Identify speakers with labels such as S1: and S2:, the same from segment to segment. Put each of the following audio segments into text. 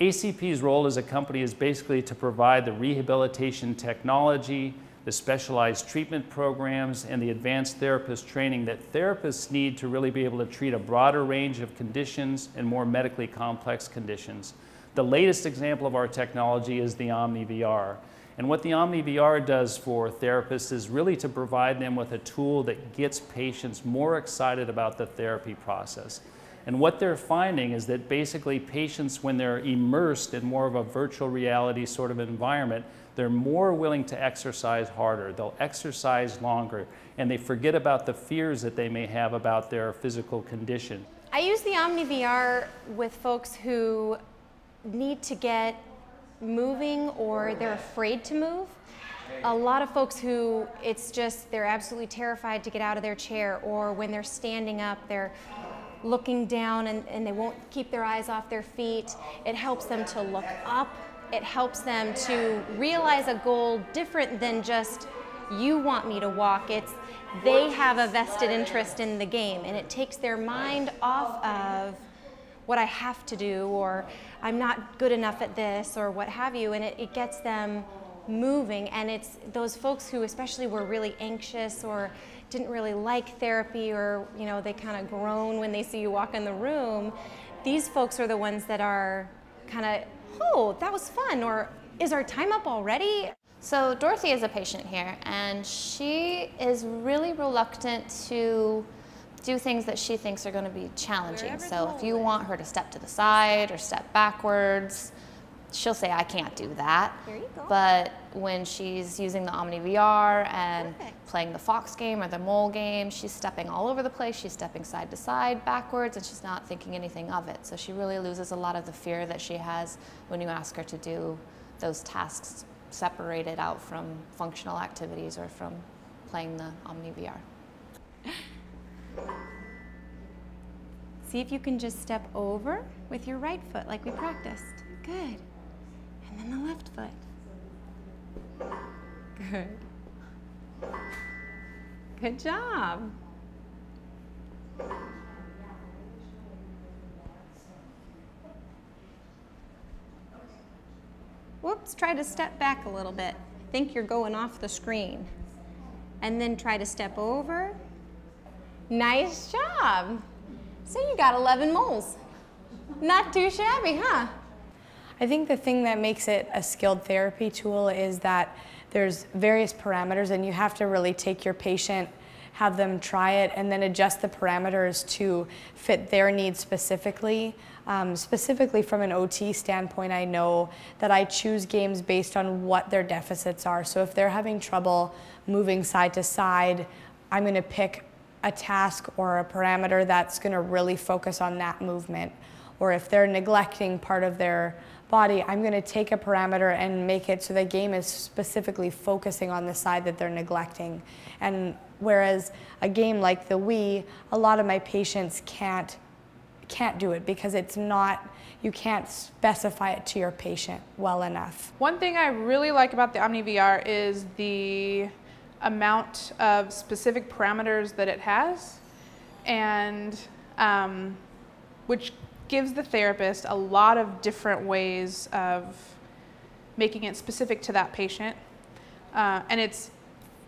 S1: ACP's role as a company is basically to provide the rehabilitation technology, the specialized treatment programs, and the advanced therapist training that therapists need to really be able to treat a broader range of conditions and more medically complex conditions. The latest example of our technology is the OmniVR. And what the OmniVR does for therapists is really to provide them with a tool that gets patients more excited about the therapy process. And what they're finding is that basically patients, when they're immersed in more of a virtual reality sort of environment, they're more willing to exercise harder, they'll exercise longer, and they forget about the fears that they may have about their physical condition.
S2: I use the OmniVR with folks who need to get moving or they're afraid to move. A lot of folks who it's just they're absolutely terrified to get out of their chair, or when they're standing up they're looking down and they won't keep their eyes off their feet. It helps them to look up. It helps them to realize a goal different than just you want me to walk. It's they have a vested interest in the game, and it takes their mind off of what I have to do, or I'm not good enough at this, or what have you, and it gets them moving. And it's those folks who especially were really anxious or didn't really like therapy, or they kind of groan when they see you walk in the room. These folks are the ones that are kind of, oh, that was fun, or is our time up already?
S3: So Dorothy is a patient here, and she is really reluctant to do things that she thinks are going to be challenging. So if you want her to step to the side or step backwards, she'll say, I can't do that.
S2: There you go.
S3: But when she's using the OmniVR and playing the fox game or the mole game, she's stepping all over the place. She's stepping side to side, backwards, and she's not thinking anything of it. So she really loses a lot of the fear that she has when you ask her to do those tasks separated out from functional activities or from playing the OmniVR.
S2: See if you can just step over with your right foot like we practiced. Good. And then the left foot. Good. Good job. Whoops, try to step back a little bit. I think you're going off the screen. And then try to step over. Nice job. So you got 11 moles. Not too shabby, huh?
S4: I think the thing that makes it a skilled therapy tool is that there's various parameters, and you have to really take your patient, have them try it, and then adjust the parameters to fit their needs specifically. Specifically from an OT standpoint, I know that I choose games based on what their deficits are. So if they're having trouble moving side to side, I'm going to pick a task or a parameter that's going to really focus on that movement. Or if they're neglecting part of their body, I'm going to take a parameter and make it so the game is specifically focusing on the side that they're neglecting. And whereas a game like the Wii, a lot of my patients can't do it because it's not, you can't specify it to your patient well enough.
S5: One thing I really like about the OmniVR is the amount of specific parameters that it has, and which gives the therapist a lot of different ways of making it specific to that patient. And it's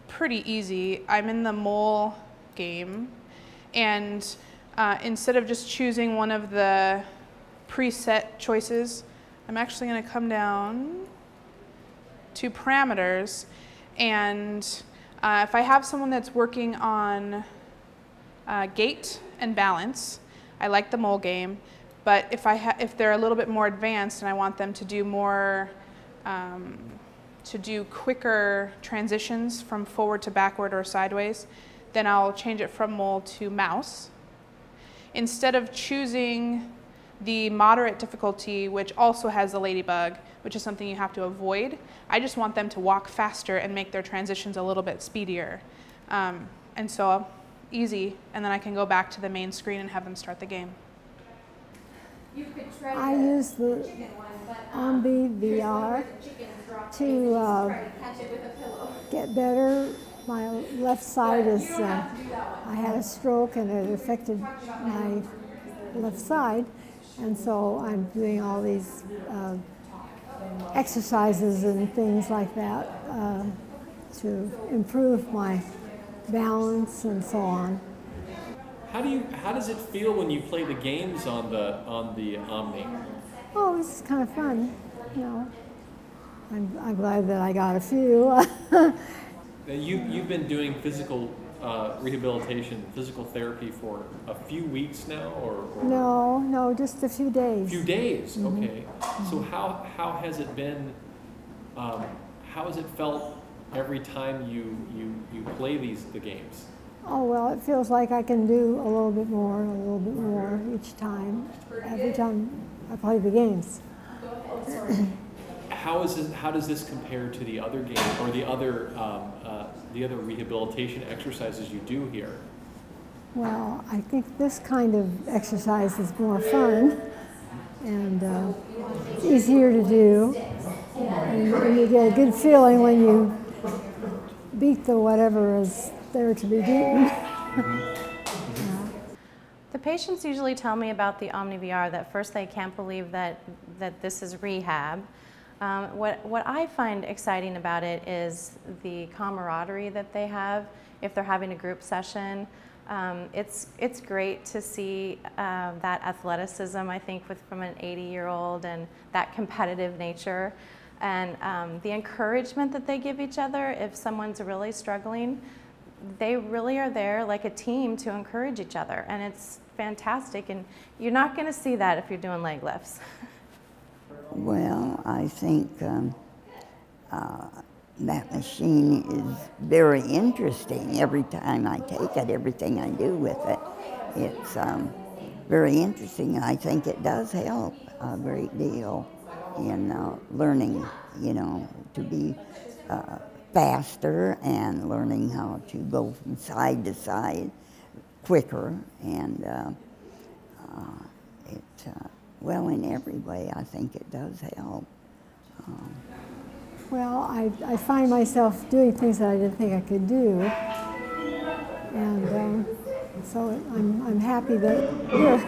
S5: pretty easy. I'm in the mole game, and instead of just choosing one of the preset choices, I'm actually going to come down to parameters, and if I have someone that's working on gait and balance, I like the mole game. But if they're a little bit more advanced and I want them to do more, to do quicker transitions from forward to backward or sideways, then I'll change it from mole to mouse. Instead of choosing the moderate difficulty, which also has the ladybug, which is something you have to avoid, I just want them to walk faster and make their transitions a little bit speedier. And so easy, and then I can go back to the main screen and have them start the game.
S6: I use the OmniVR to get better. My left side is, I had a stroke and it affected my left side. And so I'm doing all these exercises and things like that to improve my balance and so on.
S7: How does it feel when you play the games on the Omni?
S6: Oh, this is kind of fun, you know. I'm glad that I got a few.
S7: You've been doing physical rehabilitation, physical therapy for a few weeks now, or?
S6: No, just a few days.
S7: A few days, okay. So how has it been? How has it felt every time you play the games?
S6: Oh, well, it feels like I can do a little bit more each time, every time I play the games.
S7: How does this compare to the other game or the other rehabilitation exercises you do here?
S6: Well, I think this kind of exercise is more fun and it's easier to do. And you get a good feeling when you beat the whatever is there to be beaten.
S8: The patients usually tell me about the OmniVR that first they can't believe that this is rehab. What I find exciting about it is the camaraderie that they have if they're having a group session. It's great to see that athleticism, I think, from an 80-year-old and that competitive nature. And the encouragement that they give each other if someone's really struggling. They really are there like a team to encourage each other, and it's fantastic, and you're not going to see that if you're doing leg lifts.
S9: Well, I think that machine is very interesting. Every time I take it, everything I do with it, it's very interesting, and I think it does help a great deal in learning, you know, to be faster and learning how to go from side to side quicker, and well, in every way, I think it does help.
S6: Well, I find myself doing things that I didn't think I could do, and so I'm happy that here.